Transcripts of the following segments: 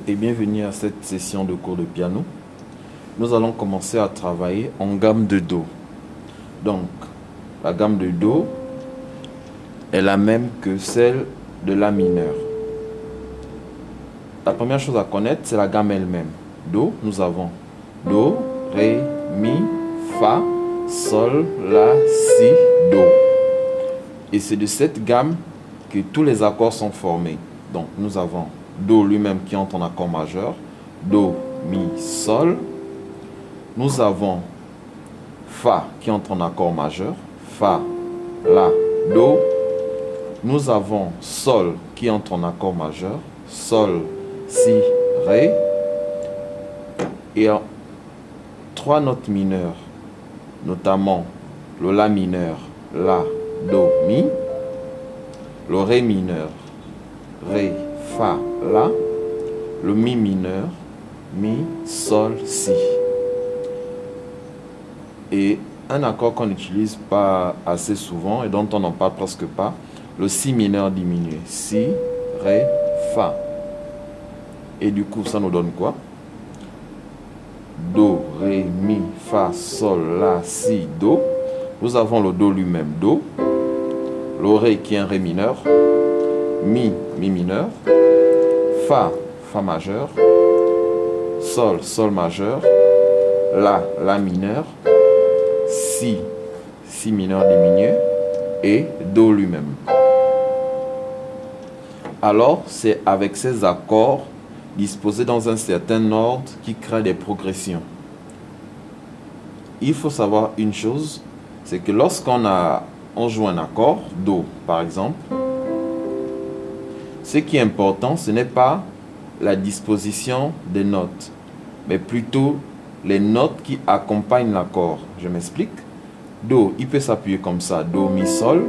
et bienvenue à cette session de cours de piano. Nous allons commencer à travailler en gamme de Do. Donc, la gamme de Do est la même que celle de La mineur. La première chose à connaître, c'est la gamme elle-même. Do, nous avons Do, Ré, Mi, Fa, Sol, La, Si, Do. Et c'est de cette gamme que tous les accords sont formés. Donc, nous avons Do lui-même qui entre en accord majeur, Do, Mi, Sol. Nous avons Fa qui entre en accord majeur, Fa, La, Do. Nous avons Sol qui entre en accord majeur, Sol, Si, Ré. Et en trois notes mineures, notamment le La mineur, La, Do, Mi, le Ré mineur, Ré, Fa, La, le Mi mineur, Mi, Sol, Si. Et un accord qu'on n'utilise pas assez souvent et dont on n'en parle presque pas, le Si mineur diminué. Si, Ré, Fa. Et du coup, ça nous donne quoi? Do, Ré, Mi, Fa, Sol, La, Si, Do. Nous avons le Do lui-même, Do. Le Ré qui est un Ré mineur. Mi, Mi mineur. Fa, Fa majeur. Sol, Sol majeur. La, La mineur. Si, Si mineur diminué. Et Do lui-même. Alors, c'est avec ces accords disposés dans un certain ordre qui crée des progressions. Il faut savoir une chose, c'est que lorsqu'on joue un accord, Do par exemple, ce qui est important, ce n'est pas la disposition des notes, mais plutôt les notes qui accompagnent l'accord. Je m'explique. Do, il peut s'appuyer comme ça, Do, Mi, Sol.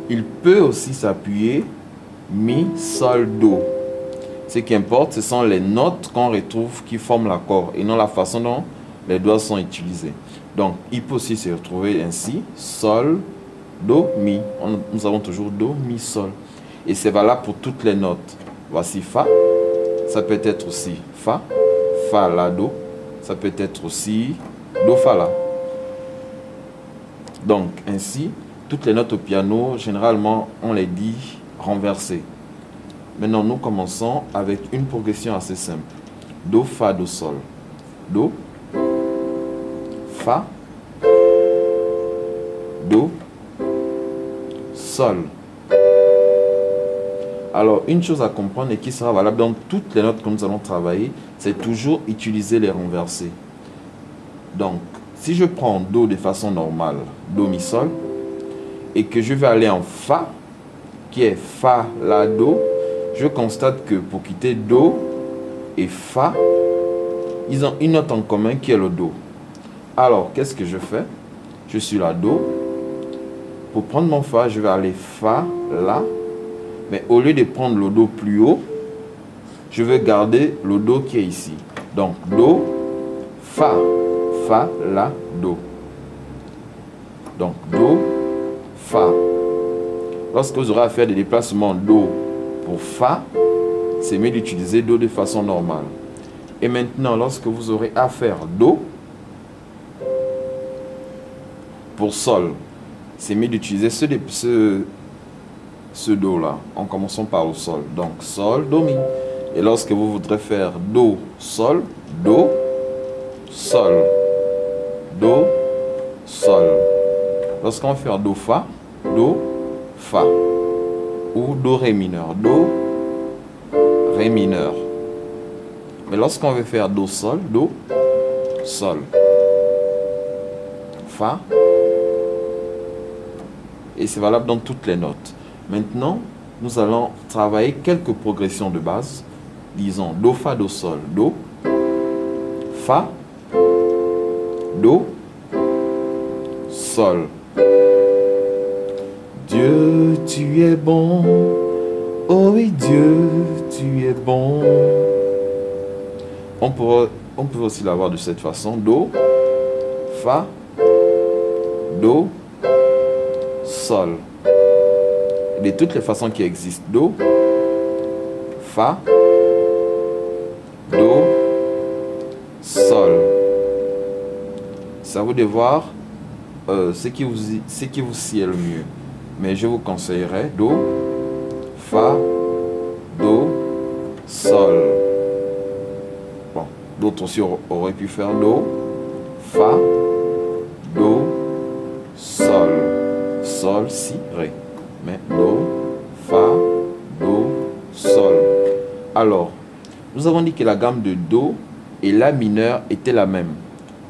Il peut aussi s'appuyer Mi, Sol, Do. Ce qui importe, ce sont les notes qu'on retrouve qui forment l'accord et non la façon dont les doigts sont utilisés. Donc, il peut aussi se retrouver ainsi, Sol, Do, Mi. Nous avons toujours Do, Mi, Sol. Et c'est valable pour toutes les notes. Voici Fa. Ça peut être aussi Fa, Fa, La, Do. Ça peut être aussi Do, Fa, La. Donc, ainsi, toutes les notes au piano, généralement, on les dit renversées. Maintenant, nous commençons avec une progression assez simple. Do, Fa, Do, Sol. Do, Fa, Do, Sol. Alors, une chose à comprendre et qui sera valable dans toutes les notes que nous allons travailler, c'est toujours utiliser les renversés. Donc, si je prends Do de façon normale, Do, Mi, Sol, et que je vais aller en Fa, qui est Fa, La, Do, je constate que pour quitter Do et Fa, ils ont une note en commun qui est le Do. Alors, qu'est-ce que je fais? Je suis là, Do. Pour prendre mon Fa, je vais aller Fa, La. Mais au lieu de prendre le Do plus haut, je vais garder le Do qui est ici. Donc, Do, Fa, Fa, La, Do. Donc, Do, Fa. Lorsque vous aurez à faire des déplacements Do pour Fa, c'est mieux d'utiliser Do de façon normale. Et maintenant, lorsque vous aurez à faire Do pour Sol, c'est mieux d'utiliser ce Do là, en commençant par le Sol. Donc, Sol, Do, Mi. Et lorsque vous voudrez faire Do, Sol, Do, Sol, Do, Sol. Lorsqu'on va faire Do, Fa, Do, Fa. Ou Do, Ré mineur, Do, Ré mineur. Mais lorsqu'on veut faire Do, Sol, Do, Sol, Fa. Et c'est valable dans toutes les notes. Maintenant, nous allons travailler quelques progressions de base. Disons Do, Fa, Do, Sol, Do, Fa, Do, Sol. Dieu, tu es bon. Oh oui, Dieu, tu es bon. On peut aussi l'avoir de cette façon. Do, Fa, Do, Sol. De toutes les façons qui existent. Do, Fa, Do, Sol. C'est à vous de voir ce qui vous sied le mieux. Mais je vous conseillerais Do, Fa, Do, Sol. Bon, d'autres aussi auraient pu faire Do, Fa, Do, Sol. Sol, Si, Ré. Mais Do, Fa, Do, Sol. Alors, nous avons dit que la gamme de Do et La mineur était la même.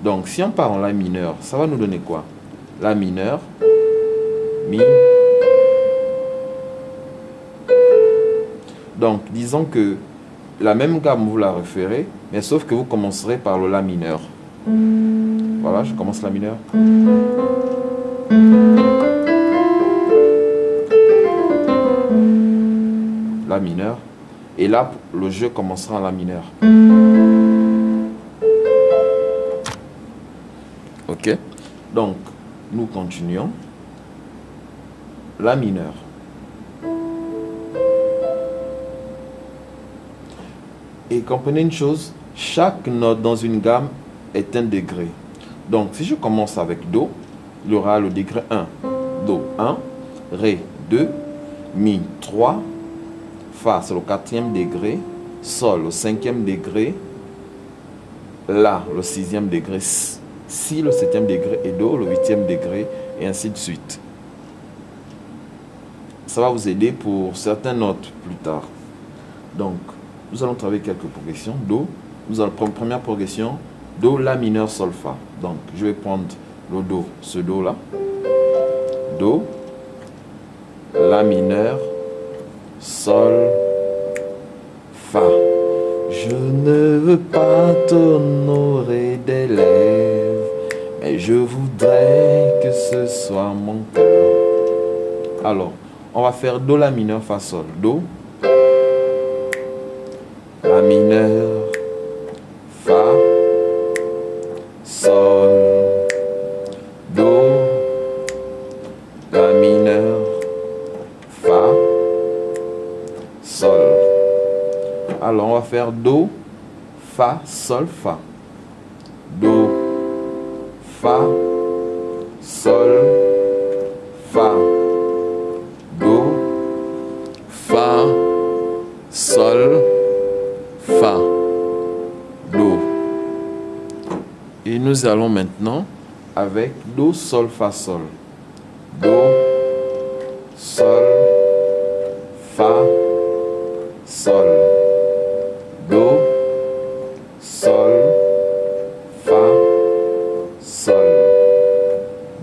Donc, si on part en La mineur, ça va nous donner quoi? La mineur, Mi. Donc, disons que la même gamme, vous la référez, mais sauf que vous commencerez par le La mineur. Voilà, je commence La mineur. La mineur. Et là, le jeu commencera en La mineur. Ok? Donc, nous continuons. La mineur. Et comprenez une chose, chaque note dans une gamme est un degré. Donc, si je commence avec Do, il y aura le degré 1. Do 1, Ré 2, Mi 3, Fa c'est le 4e degré, Sol le 5e degré, La le 6e degré, Si le 7e degré et Do le 8e degré, et ainsi de suite. Ça va vous aider pour certaines notes plus tard. Donc, nous allons travailler quelques progressions. Do, nous allons prendre première progression, Do, La mineur, Sol, Fa. Donc, je vais prendre le Do, ce Do là. Do, La mineur, Sol, Fa. Je ne veux pas t'honorer des lèvres, mais je voudrais que ce soit mon cœur. Alors, on va faire Do, La mineur, Fa, Sol. Do, La mineur, Fa, Sol, Do, La mineur, Fa, Sol. Alors, on va faire Do, Fa, Sol, Fa. Do, Fa, Sol, Fa. Do, Fa, Sol, Fa, Do. Et nous allons maintenant avec Do, Sol, Fa, Sol. Do, Sol, Fa, Sol. Do, Sol, Fa, Sol.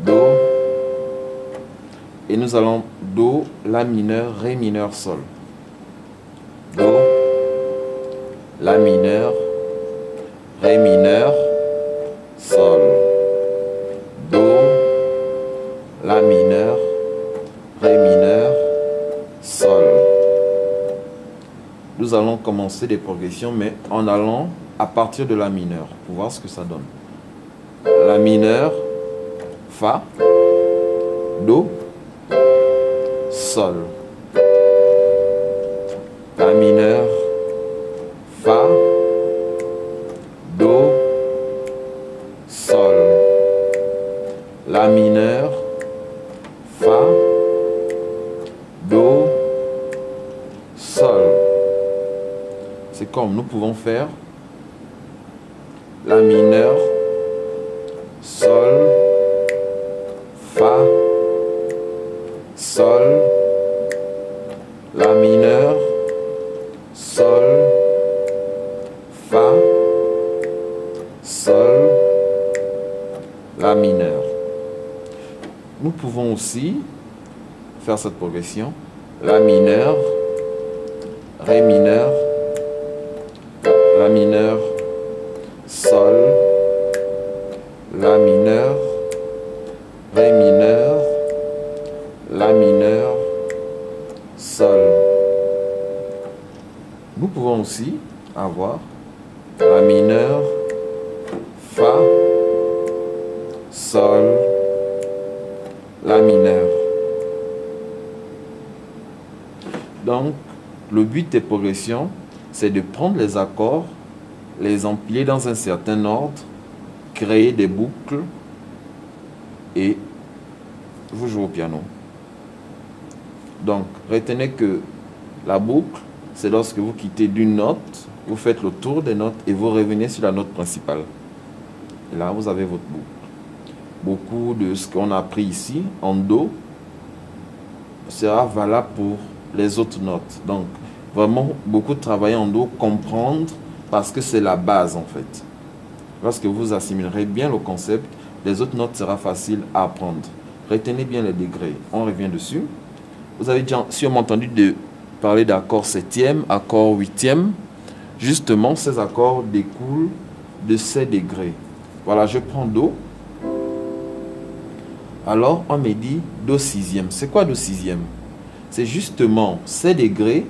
Do. Et nous allons Do, La mineur, Ré mineur, Sol. Do, La mineur, Ré mineur, Sol. Do, La mineur, Ré mineur, Sol. Nous allons commencer des progressions, mais en allant à partir de La mineur, pour voir ce que ça donne. La mineur, Fa, Do, Sol. La mineur, Fa, Do, Sol. La mineur, Fa, Do, Sol. C'est comme nous pouvons faire La mineur, Sol, Fa, Sol, La mineur, Sol, Fa, Sol, La mineur. Nous pouvons aussi faire cette progression. La mineur, Ré mineur, La mineur, Sol, La mineur, Ré mineur, La mineur, Sol. Nous pouvons aussi avoir La mineur, Fa, Sol, La mineur. Donc, le but des progressions, c'est de prendre les accords les empiler dans un certain ordre, créer des boucles et vous jouez au piano. Donc, retenez que la boucle, c'est lorsque vous quittez d'une note, vous faites le tour des notes et vous revenez sur la note principale. Et là, vous avez votre boucle. Beaucoup de ce qu'on a appris ici, en Do, sera valable pour les autres notes. Donc, vraiment, beaucoup de travailler en Do, comprendre, parce que c'est la base, en fait. Lorsque vous assimilerez bien le concept, les autres notes sera facile à apprendre. Retenez bien les degrés. On revient dessus. Vous avez déjà sûrement entendu parler d'accords septième, accords huitième. Justement, ces accords découlent de ces degrés. Voilà, je prends Do. Alors, on me dit Do sixième. C'est quoi Do sixième? C'est justement ces degrés.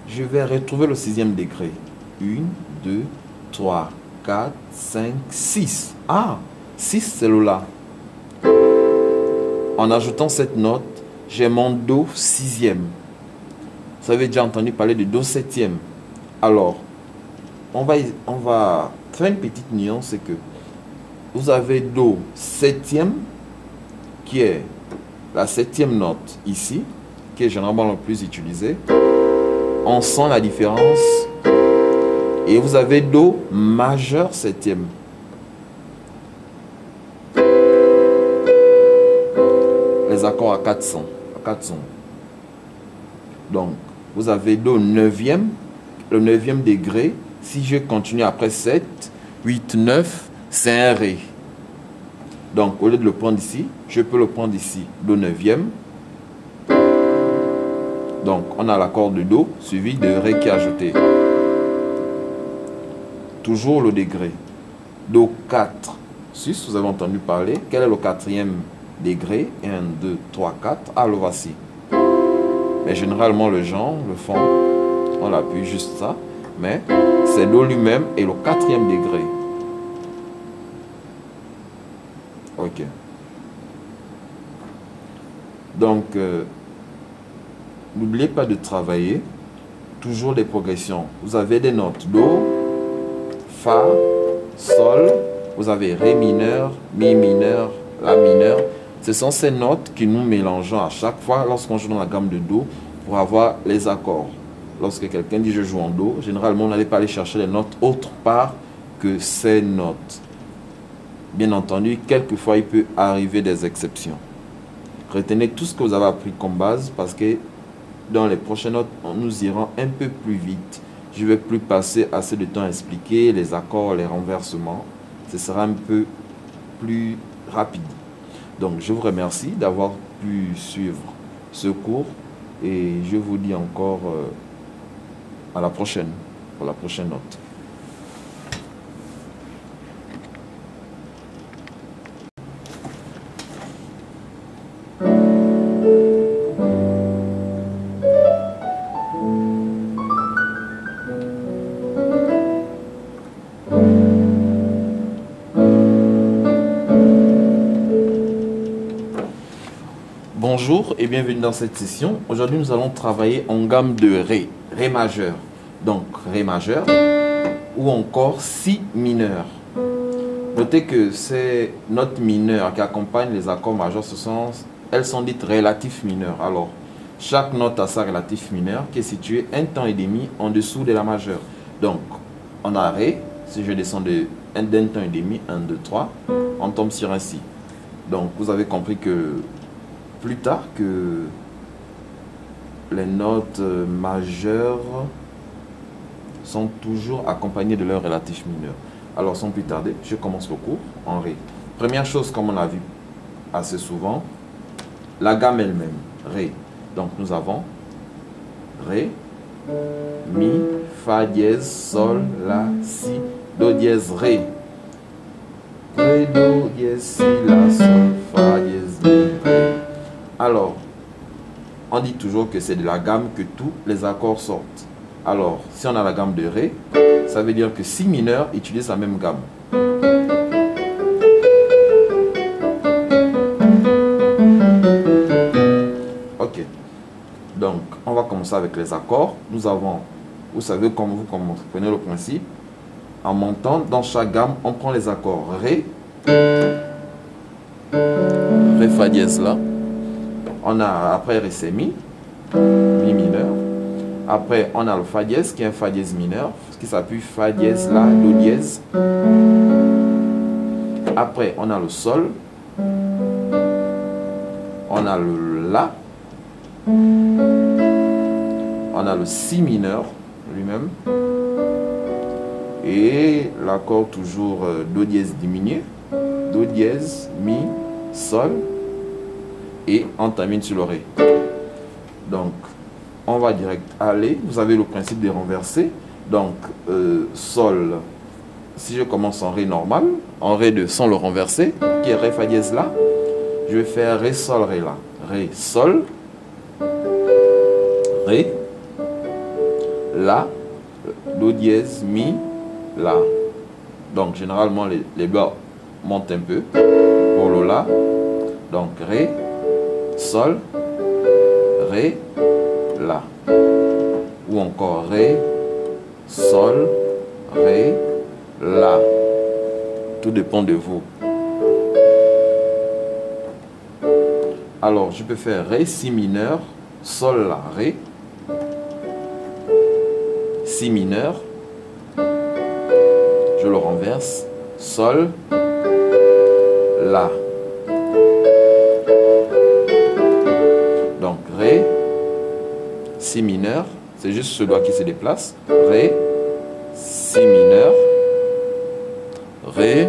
Je vais retrouver le sixième degré. 1, 2, 3, 4, 5, 6. Ah, 6, c'est le La. En ajoutant cette note, j'ai mon Do sixième. Vous avez déjà entendu parler de Do septième. Alors, on va faire une petite nuance, c'est que vous avez Do septième, qui est la septième note ici, qui est généralement le plus utilisé. On sent la différence. Et vous avez Do majeur septième. Les accords à 400. Donc, vous avez Do neuvième, le neuvième degré. Si je continue après 7, 8, 9, c'est un Ré. Donc, au lieu de le prendre ici, je peux le prendre ici, Do neuvième. Donc, on a l'accord de Do suivi de Ré qui est ajouté. Toujours le degré. Do 4, 6, vous avez entendu parler. Quel est le quatrième degré? 1, 2, 3, 4. Ah, le voici. Mais généralement, les gens le font. On appuie juste ça. Mais c'est Do lui-même et le quatrième degré. Ok. Donc, n'oubliez pas de travailler toujours les progressions. Vous avez des notes Do, Fa, Sol, vous avez Ré mineur, Mi mineur, La mineur. Ce sont ces notes que nous mélangeons à chaque fois lorsqu'on joue dans la gamme de Do pour avoir les accords. Lorsque quelqu'un dit je joue en Do, généralement on n'allait pas aller chercher les notes autre part que ces notes. Bien entendu, quelquefois il peut arriver des exceptions. Retenez tout ce que vous avez appris comme base parce que dans les prochaines notes, nous irons un peu plus vite. Je ne vais plus passer assez de temps à expliquer les accords, les renversements. Ce sera un peu plus rapide. Donc, je vous remercie d'avoir pu suivre ce cours et je vous dis encore à la prochaine, pour la prochaine note. Bonjour et bienvenue dans cette session. Aujourd'hui, nous allons travailler en gamme de Ré, Ré majeur. Donc, Ré majeur ou encore Si mineur. Notez que ces notes mineures qui accompagnent les accords majeurs, elles sont dites relatifs mineurs. Alors, chaque note a sa relatif mineur qui est située un temps et demi en dessous de la majeure. Donc, on a Ré, si je descends d'un temps et demi, 1, 2, 3, on tombe sur un Si. Donc, vous avez compris que plus tard que les notes majeures sont toujours accompagnées de leur relatif mineur. Alors sans plus tarder, je commence le cours en Ré. Première chose, comme on a vu assez souvent, la gamme elle-même, Ré. Donc nous avons Ré, Mi, Fa dièse, Sol, La, Si, Do dièse, Ré. Ré, Do dièse, Si, La, Sol, Fa dièse, Mi, Ré. Alors, on dit toujours que c'est de la gamme que tous les accords sortent. Alors, si on a la gamme de Ré, ça veut dire que Si mineur utilise la même gamme. Ok. Donc, on va commencer avec les accords. Nous avons Vous savez, comme vous comprenez le principe. En montant, dans chaque gamme, on prend les accords Ré, Ré, Fa dièse, La. On a après Ré, c'est Mi, Mi mineur. Après, on a le Fa dièse, qui est un Fa dièse mineur, qui s'appuie Fa dièse, La, Do dièse. Après, on a le Sol. On a le La. On a le Si mineur lui-même. Et l'accord toujours Do dièse diminué. Do dièse, Mi, Sol. Et on termine sur le Ré. Donc, on va direct aller. Vous avez le principe des renversés. Donc, Sol. Si je commence en Ré normal, en Ré de sans le renverser, qui est Ré, Fa dièse, La, je vais faire Ré, Sol, Ré, La. Ré, Sol, Ré, La, Do dièse, Mi, La. Donc, généralement, les bas montent un peu pour le La. Donc, Ré, Sol, Ré, La. Ou encore Ré, Sol, Ré, La. Tout dépend de vous. Alors, je peux faire Ré, Si mineur, Sol, La, Ré, Si mineur, je le renverse, Sol, La. Donc, Ré, Si mineur, c'est juste ce doigt qui se déplace, Ré, Si mineur, Ré,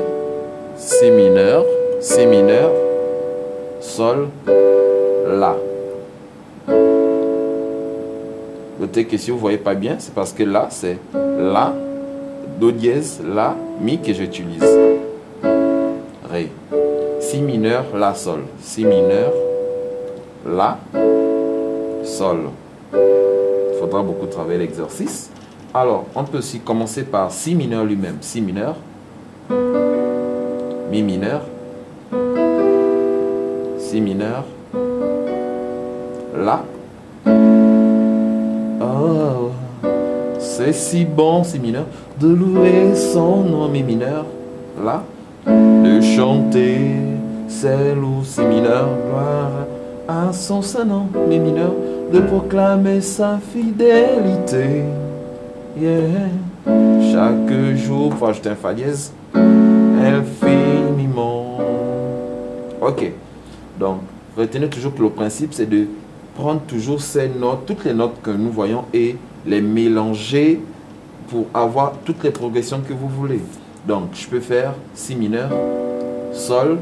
Si mineur, Si mineur, Sol, La. Notez que si vous ne voyez pas bien, c'est parce que là, c'est La, Do dièse, La, Mi que j'utilise. Ré. Si mineur, La, Sol. Si mineur, La, Sol. Il faudra beaucoup travailler l'exercice. Alors, on peut aussi commencer par Si mineur lui-même. Si mineur, Mi mineur, Si mineur, La. Oh, c'est si bon, Si mineur, de louer son nom, Mi mineur, La. De chanter, c'est loup, Si mineur, gloire à son saint nom, Mi mineur, de proclamer sa fidélité. Yeah. Chaque jour, faut ajouter un Fa dièse, infiniment. Ok. Donc, retenez toujours que le principe, c'est de prendre toujours ces notes, toutes les notes que nous voyons et les mélanger pour avoir toutes les progressions que vous voulez. Donc, je peux faire Si mineur, Sol,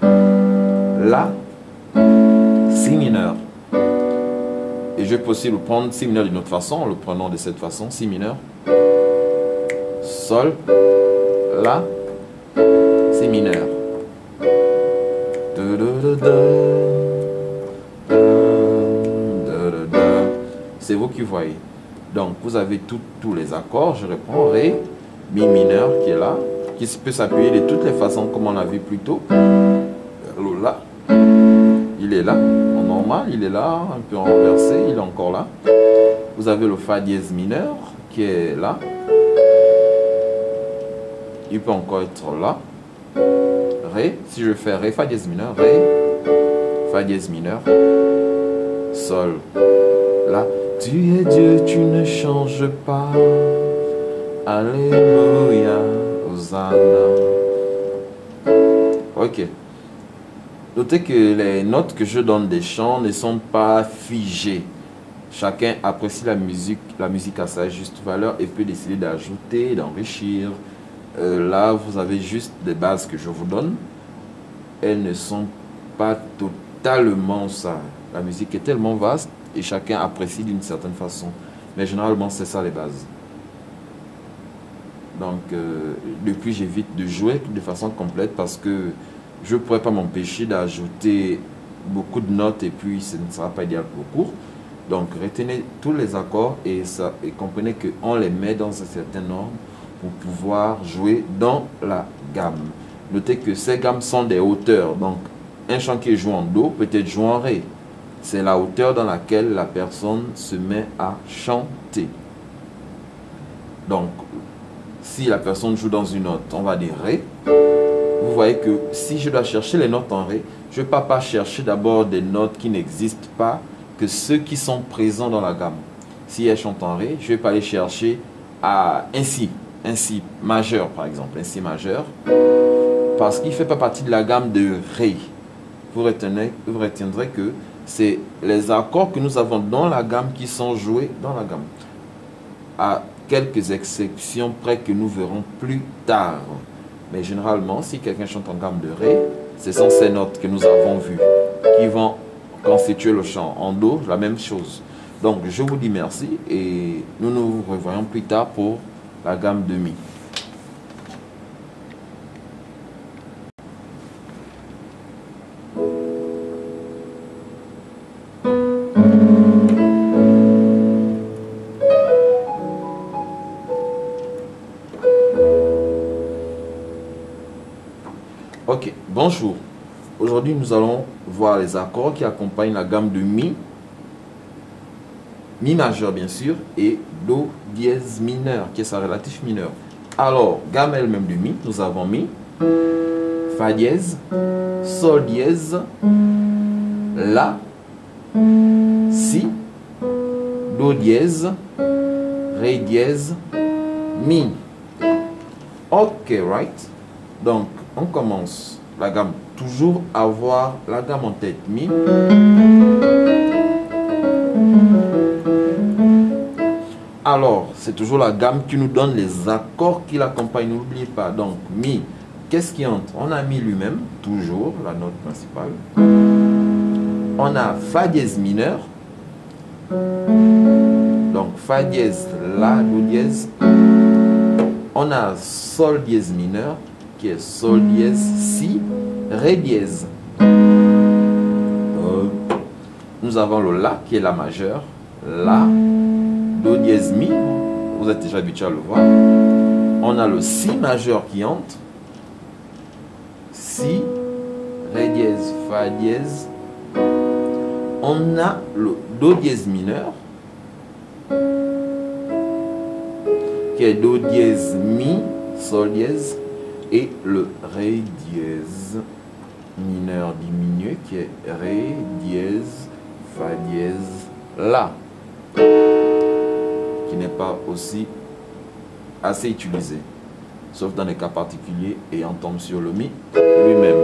La, Si mineur. Et je peux aussi le prendre Si mineur d'une autre façon, en le prenant de cette façon, Si mineur, Sol, La, Si mineur. C'est vous qui voyez. Donc, vous avez tous les accords. Je reprends Ré, Mi mineur qui est là, qui peut s'appuyer de toutes les façons comme on a vu plus tôt. Le La, il est là, en normal, il est là, un peu renversé, il est encore là. Vous avez le Fa dièse mineur qui est là. Il peut encore être là. Ré, si je fais Ré, Fa dièse mineur, Ré, Fa dièse mineur, Sol, La. Tu es Dieu, tu ne changes pas. Alléluia, Hosanna. Ok. Notez que les notes que je donne des chants ne sont pas figées. Chacun apprécie la musique à sa juste valeur et peut décider d'ajouter, d'enrichir. Là, vous avez juste des bases que je vous donne. Elles ne sont pas totalement ça. La musique est tellement vaste et chacun apprécie d'une certaine façon. Mais généralement, c'est ça les bases. Donc, depuis, j'évite de jouer de façon complète parce que je ne pourrais pas m'empêcher d'ajouter beaucoup de notes et puis ce ne sera pas idéal pour le cours. Donc, retenez tous les accords et comprenez qu'on les met dans un certain ordre pour pouvoir jouer dans la gamme. Notez que ces gammes sont des hauteurs. Donc, un chant qui est joué en Do peut être joué en Ré. C'est la hauteur dans laquelle la personne se met à chanter. Donc, si la personne joue dans une note, on va dire Ré. Vous voyez que si je dois chercher les notes en Ré, je ne vais pas chercher d'abord des notes qui n'existent pas, que ceux qui sont présents dans la gamme. Si elles chantent en Ré, je ne vais pas les chercher à un Si majeur par exemple, un Si majeur, parce qu'il ne fait pas partie de la gamme de Ré. Vous retiendrez que c'est les accords que nous avons dans la gamme qui sont joués dans la gamme. À quelques exceptions près que nous verrons plus tard. Mais généralement, si quelqu'un chante en gamme de Ré, ce sont ces notes que nous avons vues qui vont constituer le chant. En Do, la même chose. Donc, je vous dis merci et nous nous revoyons plus tard pour la gamme de Mi. Ok, bonjour. Aujourd'hui, nous allons voir les accords qui accompagnent la gamme de Mi. Mi majeur, bien sûr, et Do dièse mineur, qui est sa relatif mineur. Alors, gamme elle-même de Mi, nous avons Mi, Fa dièse, Sol dièse, La, Si, Do dièse, Ré dièse, Mi. Ok, right? Donc, on commence la gamme. Toujours avoir la gamme en tête. Mi. Alors, c'est toujours la gamme qui nous donne les accords qui l'accompagnent. N'oubliez pas. Donc, Mi. Qu'est-ce qui entre? On a Mi lui-même, toujours, la note principale. On a Fa dièse mineur. Donc, Fa dièse, La, Do dièse. On a Sol dièse mineur, qui est Sol dièse, Si, Ré dièse. Nous avons le La, qui est La majeur. La, Do dièse, Mi. Vous êtes déjà habitué à le voir. On a le Si majeur qui entre. Si, Ré dièse, Fa dièse. On a le Do dièse mineur, qui est Do dièse, Mi, Sol dièse. Et le Ré dièse mineur diminué, qui est Ré dièse, Fa dièse, La, qui n'est pas aussi assez utilisé, sauf dans les cas particuliers, et on tombe sur le Mi lui-même.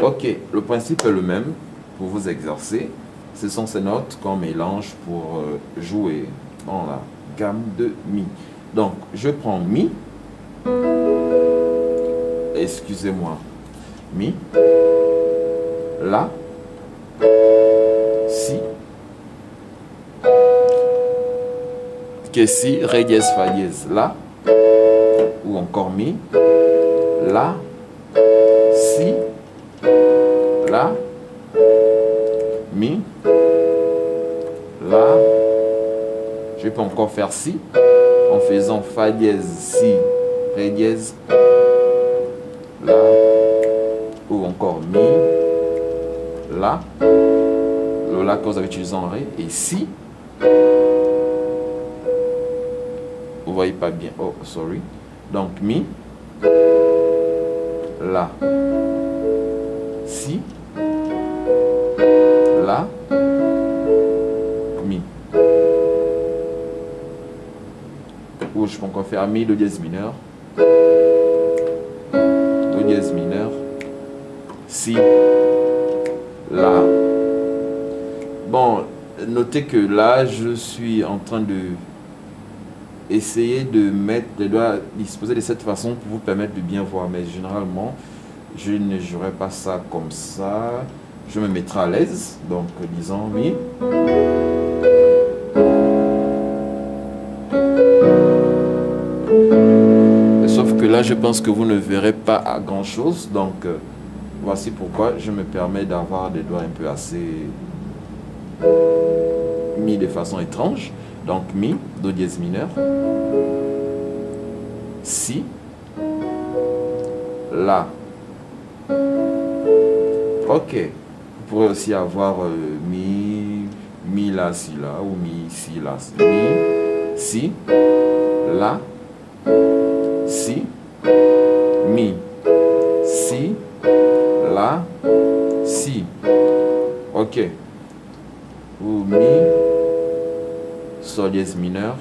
Ok, le principe est le même pour vous exercer. Ce sont ces notes qu'on mélange pour jouer dans la gamme de Mi. Donc, je prends Mi. Excusez-moi. Mi. La. Si. Que Si, Ré dièse, Fa dièse, La. Ou encore Mi. La. Si. La. Mi. La. Je peux encore faire Si en faisant Fa dièse, Si, Ré dièse, La, ou encore Mi, La, le La que vous avez utilisé en Ré, et Si. Vous voyez pas bien, oh sorry. Donc Mi, La, Si, La, Mi. Ou je peux encore faire Mi, Do dièse mineur. Do dièse mineur, Si, La. Bon, notez que là, je suis en train de essayer de mettre les doigts disposés de cette façon pour vous permettre de bien voir. Mais généralement, je ne jouerai pas ça comme ça. Je me mettrai à l'aise. Donc, disons Mi. Sauf que là, je pense que vous ne verrez pas à grand chose. Donc, voici pourquoi je me permets d'avoir des doigts un peu assez mis de façon étrange. Donc, Mi, Do dièse mineur. Si. La. Ok. Vous pourrez aussi avoir Mi, Mi, La, Si, La. Ou Mi, Si, La, Si. Mi, Si. La. si, mi, si, la, si. Ok. Ou mi, sol dièse mineur,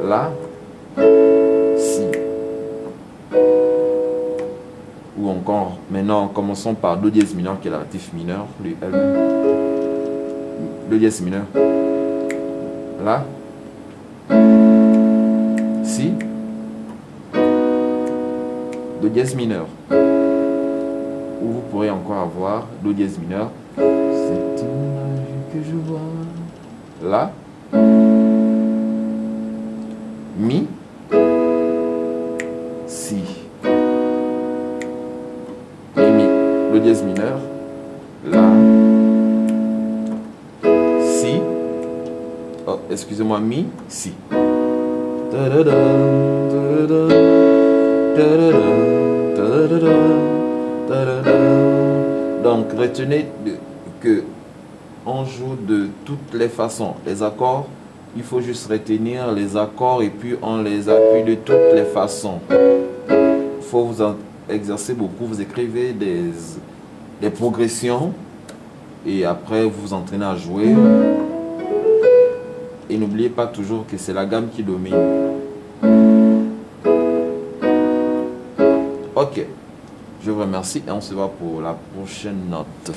la, si. Ou encore, maintenant, commençons par do dièse mineur qui est la relatif mineur, lui, elle. Do dièse mineur, la, si, do dièse mineur. Ou vous pourrez encore avoir do dièse mineur. C'est une image que je vois. La, mi, si. Et mi, do dièse mineur. La, si. Oh, excusez-moi, mi, si. Donc, retenez que on joue de toutes les façons. Les accords, il faut juste retenir les accords et puis on les appuie de toutes les façons. Il faut vous exercer beaucoup. Vous écrivez des progressions et après vous vous entraînez à jouer. Et n'oubliez pas toujours que c'est la gamme qui domine. Ok, je vous remercie et on se voit pour la prochaine note.